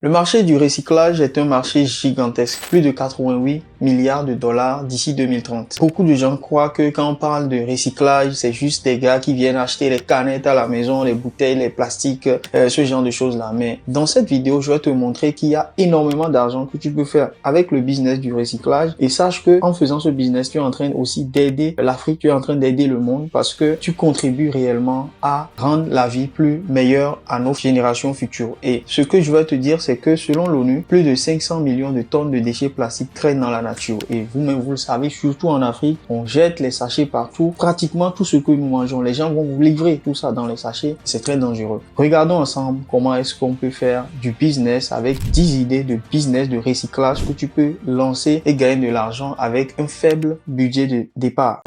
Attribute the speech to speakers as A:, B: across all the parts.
A: Le marché du recyclage est un marché gigantesque, plus de 88 milliards de dollars d'ici 2030. Beaucoup de gens croient que quand on parle de recyclage, c'est juste des gars qui viennent acheter les canettes à la maison, les bouteilles, les plastiques, ce genre de choses-là. Mais dans cette vidéo, je vais te montrer qu'il y a énormément d'argent que tu peux faire avec le business du recyclage. Et sache que en faisant ce business, tu es en train aussi d'aider l'Afrique, tu es en train d'aider le monde parce que tu contribues réellement à rendre la vie plus meilleure à nos générations futures. Et ce que je vais te dire, c'est que selon l'ONU, plus de 500 millions de tonnes de déchets plastiques traînent dans la nature. Et vous-même, vous le savez, surtout en Afrique, on jette les sachets partout. Pratiquement tout ce que nous mangeons, les gens vont vous livrer tout ça dans les sachets. C'est très dangereux. Regardons ensemble comment est-ce qu'on peut faire du business avec 10 idées de business de recyclage que tu peux lancer et gagner de l'argent avec un faible budget de départ.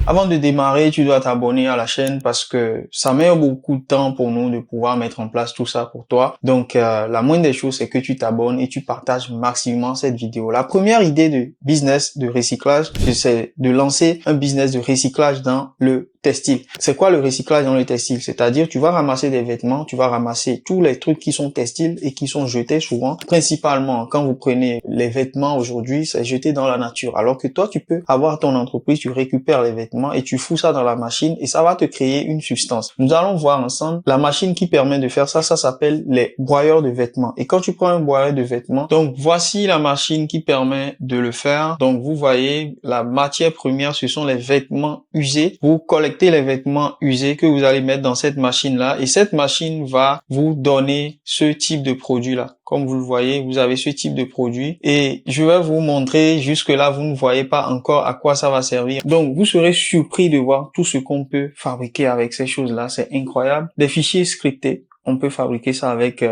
A: Avant de démarrer, tu dois t'abonner à la chaîne parce que ça met beaucoup de temps pour nous de pouvoir mettre en place tout ça pour toi. Donc, la moindre des choses, c'est que tu t'abonnes et tu partages massivement cette vidéo. La première idée de business de recyclage, c'est de lancer un business de recyclage dans le textile. C'est quoi le recyclage dans le textile? C'est-à-dire, tu vas ramasser des vêtements, tu vas ramasser tous les trucs qui sont textiles et qui sont jetés souvent. Principalement, quand vous prenez les vêtements aujourd'hui, c'est jeté dans la nature. Alors que toi, tu peux avoir ton entreprise, tu récupères les vêtements et tu fous ça dans la machine et ça va te créer une substance. Nous allons voir ensemble la machine qui permet de faire ça. Ça s'appelle les broyeurs de vêtements. Et quand tu prends un broyeur de vêtements, donc voici la machine qui permet de le faire. Donc vous voyez, la matière première, ce sont les vêtements usés. Vous collectez les vêtements usés que vous allez mettre dans cette machine-là et cette machine va vous donner ce type de produit-là. Comme vous le voyez, vous avez ce type de produit et je vais vous montrer, jusque-là, vous ne voyez pas encore à quoi ça va servir. Donc, vous serez surpris de voir tout ce qu'on peut fabriquer avec ces choses-là. C'est incroyable. Des fichiers scriptés. On peut fabriquer ça avec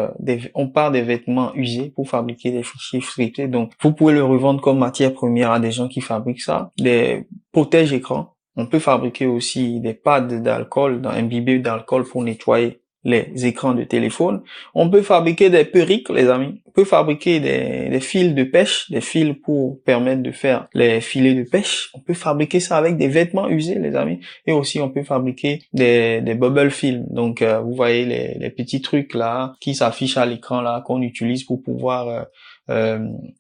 A: on part des vêtements usés pour fabriquer des fichiers scriptés. Donc, vous pouvez le revendre comme matière première à des gens qui fabriquent ça. Des protèges écrans. On peut fabriquer aussi des pads d'alcool, imbibés d'alcool pour nettoyer les écrans de téléphone. On peut fabriquer des perruques, les amis. On peut fabriquer des fils de pêche, des fils pour permettre de faire les filets de pêche. On peut fabriquer ça avec des vêtements usés, les amis. Et aussi, on peut fabriquer des bubble film. Donc, vous voyez les petits trucs là qui s'affichent à l'écran là qu'on utilise pour pouvoir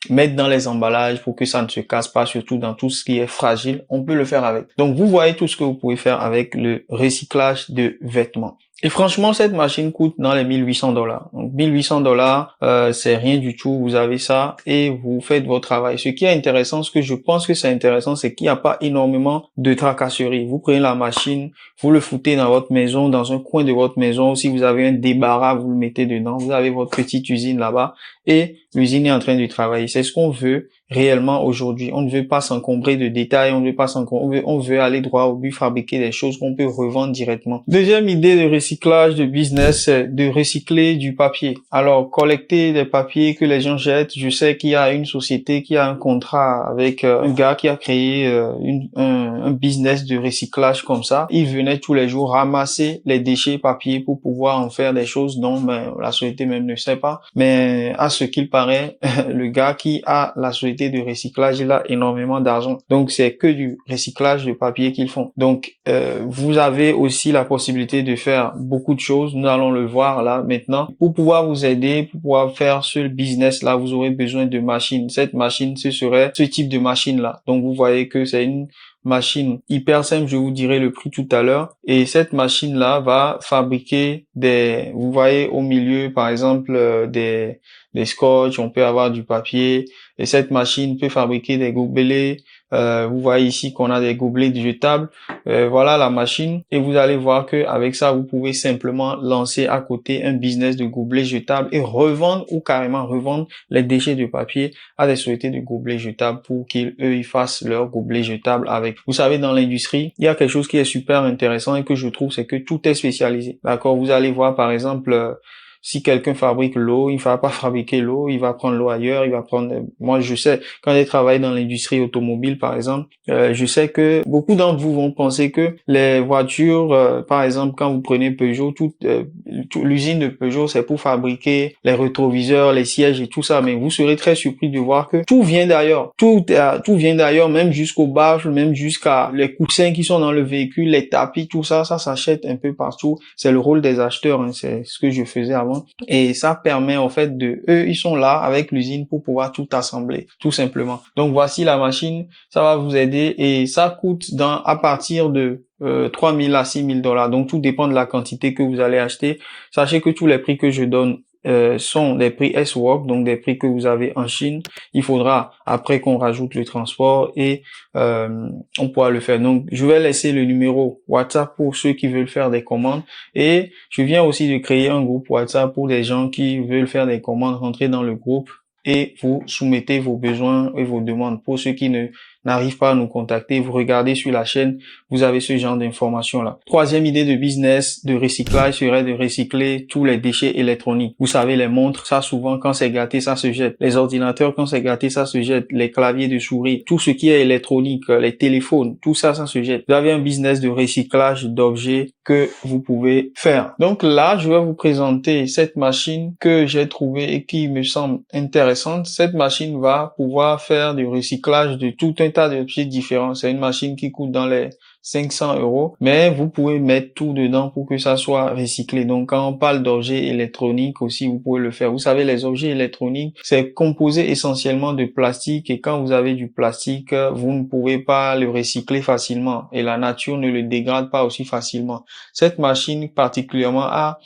A: mettre dans les emballages pour que ça ne se casse pas, surtout dans tout ce qui est fragile. On peut le faire avec. Donc, vous voyez tout ce que vous pouvez faire avec le recyclage de vêtements. Et franchement, cette machine coûte dans les 1800 dollars. Donc, 1800 dollars, c'est rien du tout. Vous avez ça et vous faites votre travail. Ce qui est intéressant, ce que je pense que c'est intéressant, c'est qu'il n'y a pas énormément de tracasseries. Vous prenez la machine, vous le foutez dans votre maison, dans un coin de votre maison. Si vous avez un débarras, vous le mettez dedans. Vous avez votre petite usine là-bas et l'usine est en train de travailler. C'est ce qu'on veut réellement aujourd'hui. On ne veut pas s'encombrer de détails, on ne veut pas s'encombrer, on veut aller droit au but, fabriquer des choses qu'on peut revendre directement. Deuxième idée de recyclage de business, c'est de recycler du papier. Alors, collecter des papiers que les gens jettent. Je sais qu'il y a une société qui a un contrat avec un gars qui a créé un business de recyclage comme ça. Il venait tous les jours ramasser les déchets papier pour pouvoir en faire des choses dont la société même ne sait pas. Mais à ce qu'il paraît, le gars qui a la société de recyclage, il a énormément d'argent. Donc, c'est que du recyclage de papier qu'ils font. Donc, vous avez aussi la possibilité de faire beaucoup de choses. Nous allons le voir là maintenant. Pour pouvoir vous aider, pour pouvoir faire ce business là, vous aurez besoin de machines. Cette machine, ce serait ce type de machine là. Donc, vous voyez que c'est une machine hyper simple, je vous dirai le prix tout à l'heure. Et cette machine-là va fabriquer vous voyez au milieu, par exemple, des scotch, on peut avoir du papier. Et cette machine peut fabriquer des gobelets. Vous voyez ici qu'on a des gobelets jetables. Voilà la machine. Et vous allez voir que avec ça, vous pouvez simplement lancer à côté un business de gobelets jetables et revendre ou carrément revendre les déchets de papier à des sociétés de gobelets jetables pour ils fassent leurs gobelets jetables avec. Vous savez, dans l'industrie, il y a quelque chose qui est super intéressant et que je trouve, c'est que tout est spécialisé. D'accord? Vous allez voir, par exemple, si quelqu'un fabrique l'eau, il va pas fabriquer l'eau, il va prendre l'eau ailleurs, il va prendre, moi je sais, quand j'ai travaillé dans l'industrie automobile par exemple, je sais que beaucoup d'entre vous vont penser que les voitures, par exemple quand vous prenez Peugeot, l'usine de Peugeot c'est pour fabriquer les rétroviseurs, les sièges et tout ça, mais vous serez très surpris de voir que tout vient d'ailleurs, tout vient d'ailleurs, même jusqu'aux baffles, même jusqu'à les coussins qui sont dans le véhicule, les tapis, tout ça, ça s'achète un peu partout. C'est le rôle des acheteurs, hein, c'est ce que je faisais avant. Et ça permet en fait eux, ils sont là avec l'usine pour pouvoir tout assembler, tout simplement. Donc voici la machine, ça va vous aider et ça coûte à partir de 3 000 à 6 000 $. Donc tout dépend de la quantité que vous allez acheter. Sachez que tous les prix que je donne sont des prix S-Work, donc des prix que vous avez en Chine. Il faudra après qu'on rajoute le transport et on pourra le faire. Donc je vais laisser le numéro WhatsApp pour ceux qui veulent faire des commandes et je viens aussi de créer un groupe WhatsApp pour les gens qui veulent faire des commandes, rentrer dans le groupe et vous soumettez vos besoins et vos demandes. Pour ceux qui n'arrivent pas à nous contacter, vous regardez sur la chaîne, vous avez ce genre d'informations là. Troisième idée de business de recyclage serait de recycler tous les déchets électroniques. Vous savez, les montres, ça souvent quand c'est gâté, ça se jette. Les ordinateurs, quand c'est gâté, ça se jette. Les claviers de souris, tout ce qui est électronique, les téléphones, tout ça, ça se jette. Vous avez un business de recyclage d'objets que vous pouvez faire. Donc là, je vais vous présenter cette machine que j'ai trouvée et qui me semble intéressante. Cette machine va pouvoir faire du recyclage de tout un tas d'objets différents. C'est une machine qui coûte dans les 500 €, mais vous pouvez mettre tout dedans pour que ça soit recyclé. Donc, quand on parle d'objets électroniques aussi, vous pouvez le faire. Vous savez, les objets électroniques, c'est composé essentiellement de plastique et quand vous avez du plastique, vous ne pouvez pas le recycler facilement et la nature ne le dégrade pas aussi facilement. Cette machine particulièrement a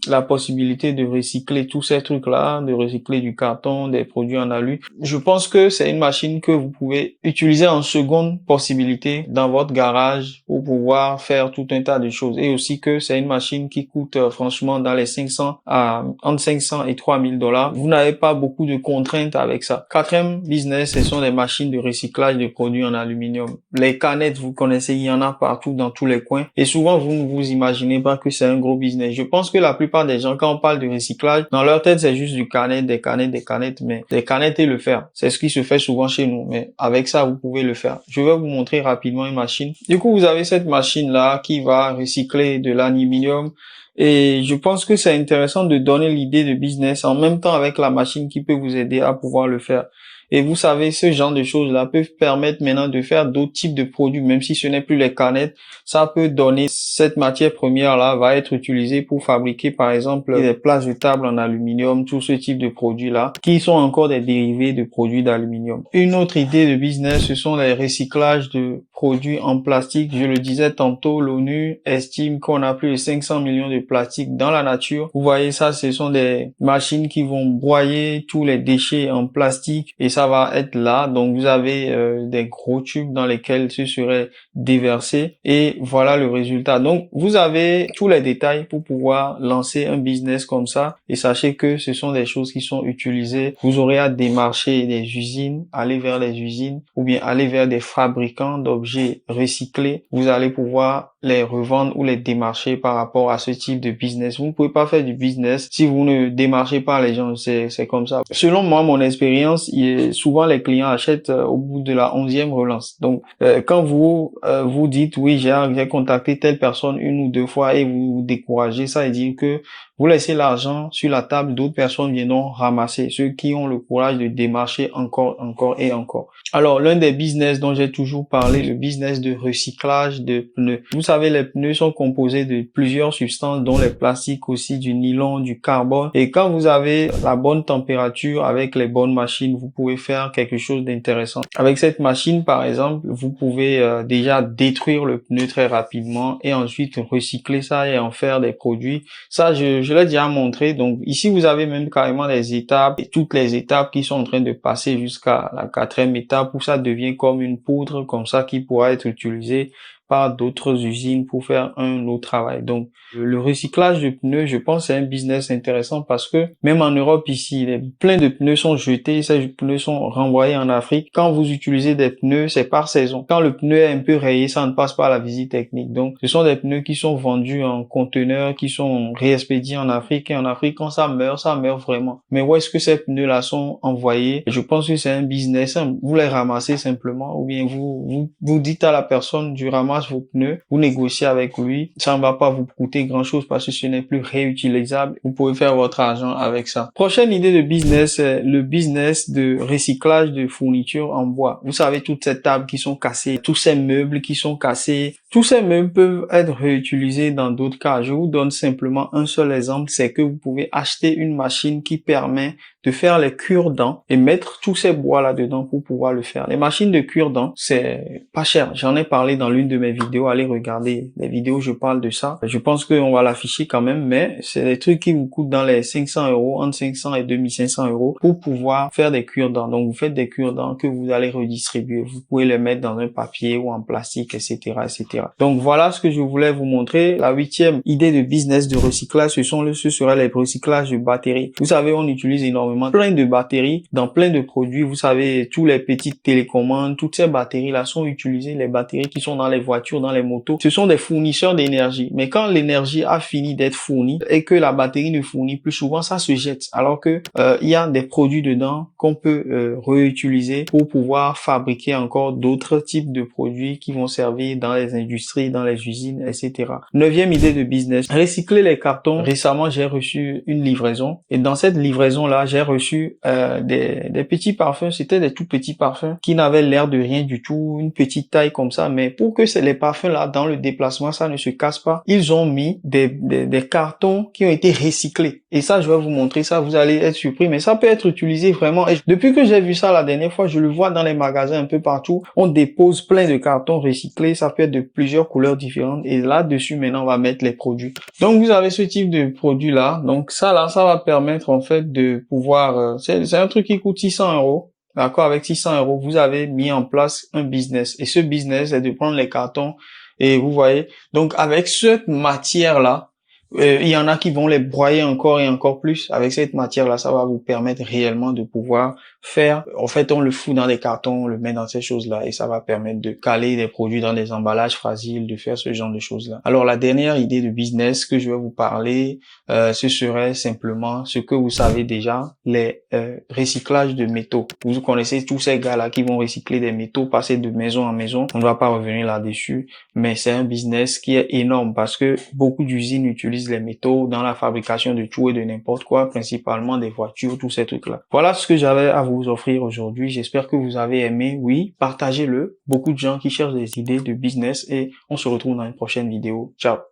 A: la possibilité de recycler tous ces trucs-là, de recycler du carton, des produits en alu. Je pense que c'est une machine que vous pouvez utiliser en seconde possibilité dans votre garage pour pouvoir faire tout un tas de choses. Et aussi que c'est une machine qui coûte franchement dans les entre 500 et 3 000 $. Vous n'avez pas beaucoup de contraintes avec ça. Quatrième business, ce sont des machines de recyclage de produits en aluminium. Les canettes, vous connaissez, il y en a partout dans tous les coins. Et souvent, vous ne vous imaginez pas que c'est un gros business. Je pense que la plupart des gens, quand on parle de recyclage, dans leur tête, c'est juste du canette, des canettes, mais des canettes et le fer. C'est ce qui se fait souvent chez nous, mais avec ça, vous pouvez le faire. Je vais vous montrer rapidement une machine. Du coup, vous avez cette machine-là qui va recycler de l'aluminium. Et je pense que c'est intéressant de donner l'idée de business en même temps avec la machine qui peut vous aider à pouvoir le faire. Et vous savez, ce genre de choses-là peuvent permettre maintenant de faire d'autres types de produits, même si ce n'est plus les canettes. Ça peut donner, cette matière première-là va être utilisée pour fabriquer, par exemple, des places de table en aluminium, tout ce type de produits-là, qui sont encore des dérivés de produits d'aluminium. Une autre idée de business, ce sont les recyclages de produits en plastique. Je le disais tantôt, l'ONU estime qu'on a plus de 500 millions de plastiques dans la nature. Vous voyez ça, ce sont des machines qui vont broyer tous les déchets en plastique et ça va être là. Donc vous avez des gros tubes dans lesquels ce serait déversé et voilà le résultat. Donc vous avez tous les détails pour pouvoir lancer un business comme ça et sachez que ce sont des choses qui sont utilisées. Vous aurez à démarcher des usines, aller vers les usines ou bien aller vers des fabricants d'objets recyclés. Vous allez pouvoir les revendre ou les démarcher par rapport à ce type de business. Vous ne pouvez pas faire du business si vous ne démarchez pas les gens. C'est comme ça. Selon moi, mon expérience, souvent les clients achètent au bout de la 11e relance. Donc, quand vous dites oui, j'ai contacté telle personne une ou deux fois et vous vous découragez, ça veut dire que vous laissez l'argent sur la table, d'autres personnes viendront ramasser, ceux qui ont le courage de démarcher encore et encore. Alors, l'un des business dont j'ai toujours parlé, le business de recyclage de pneus. Vous savez, les pneus sont composés de plusieurs substances, dont les plastiques aussi, du nylon, du carbone. Et quand vous avez la bonne température avec les bonnes machines, vous pouvez faire quelque chose d'intéressant. Avec cette machine, par exemple, vous pouvez déjà détruire le pneu très rapidement et ensuite recycler ça et en faire des produits. Ça, je l'ai déjà montré. Donc ici, vous avez même carrément les étapes et toutes les étapes qui sont en train de passer jusqu'à la 4e étape où ça devient comme une poudre comme ça qui pourra être utilisée par d'autres usines pour faire un autre travail. Donc, le recyclage de pneus, je pense, c'est un business intéressant parce que même en Europe ici, plein de pneus sont jetés, ces pneus sont renvoyés en Afrique. Quand vous utilisez des pneus, c'est par saison. Quand le pneu est un peu rayé, ça ne passe pas à la visite technique. Donc, ce sont des pneus qui sont vendus en conteneurs, qui sont réexpédiés en Afrique. Et en Afrique, quand ça meurt vraiment. Mais où est-ce que ces pneus-là sont envoyés? Je pense que c'est un business. Vous les ramassez simplement, ou bien vous dites à la personne, je ramasse vos pneus, vous négociez avec lui. Ça ne va pas vous coûter grand-chose parce que ce n'est plus réutilisable. Vous pouvez faire votre argent avec ça. Prochaine idée de business, c'est le business de recyclage de fournitures en bois. Vous savez, toutes ces tables qui sont cassées, tous ces meubles qui sont cassés, tous ces meubles peuvent être réutilisés dans d'autres cas. Je vous donne simplement un seul exemple, c'est que vous pouvez acheter une machine qui permet de faire les cure-dents et mettre tous ces bois là-dedans pour pouvoir le faire. Les machines de cure-dents, c'est pas cher. J'en ai parlé dans l'une de mes vidéos. Allez regarder les vidéos, je parle de ça. Je pense qu'on va l'afficher quand même, mais c'est des trucs qui vous coûtent dans les 500 €, entre 500 et 2500 € pour pouvoir faire des cure-dents. Donc, vous faites des cure-dents que vous allez redistribuer. Vous pouvez les mettre dans un papier ou en plastique, etc., etc. Donc, voilà ce que je voulais vous montrer. La 8e idée de business de recyclage, ce serait les recyclages de batteries. Vous savez, on utilise énormément plein de batteries dans plein de produits. Vous savez, tous les petites télécommandes, toutes ces batteries-là sont utilisées, les batteries qui sont dans les voitures, dans les motos. Ce sont des fournisseurs d'énergie. Mais quand l'énergie a fini d'être fournie et que la batterie ne fournit plus, souvent ça se jette. Alors que il y a des produits dedans qu'on peut réutiliser pour pouvoir fabriquer encore d'autres types de produits qui vont servir dans les industries, dans les usines, etc. 9e idée de business, recycler les cartons. Récemment, j'ai reçu une livraison et dans cette livraison-là, j'ai reçu des petits parfums. C'était des tout petits parfums qui n'avaient l'air de rien du tout, une petite taille comme ça. Mais pour que les parfums-là, dans le déplacement, ça ne se casse pas, ils ont mis des cartons qui ont été recyclés. Et ça, je vais vous montrer ça. Vous allez être surpris, mais ça peut être utilisé vraiment. Et depuis que j'ai vu ça la dernière fois, je le vois dans les magasins un peu partout. On dépose plein de cartons recyclés. Ça peut être de plusieurs couleurs différentes. Et là-dessus, maintenant, on va mettre les produits. Donc, vous avez ce type de produit-là. Donc, ça va permettre, en fait, de pouvoir... c'est un truc qui coûte 600 €. D'accord? Avec 600 €, vous avez mis en place un business. Et ce business, c'est de prendre les cartons. Et vous voyez, donc, avec cette matière-là, il y en a qui vont les broyer encore et encore plus. Avec cette matière-là, ça va vous permettre réellement de pouvoir faire, en fait, on le fout dans des cartons, on le met dans ces choses-là et ça va permettre de caler des produits dans des emballages fragiles, de faire ce genre de choses-là. Alors, la dernière idée de business que je vais vous parler, ce serait simplement ce que vous savez déjà, les recyclages de métaux. Vous connaissez tous ces gars-là qui vont recycler des métaux, passer de maison en maison. On ne va pas revenir là-dessus, mais c'est un business qui est énorme parce que beaucoup d'usines utilisent les métaux dans la fabrication de tout et de n'importe quoi, principalement des voitures, tous ces trucs-là. Voilà ce que j'avais à vous offrir aujourd'hui. J'espère que vous avez aimé. Oui, partagez-le. Beaucoup de gens qui cherchent des idées de business et on se retrouve dans une prochaine vidéo. Ciao!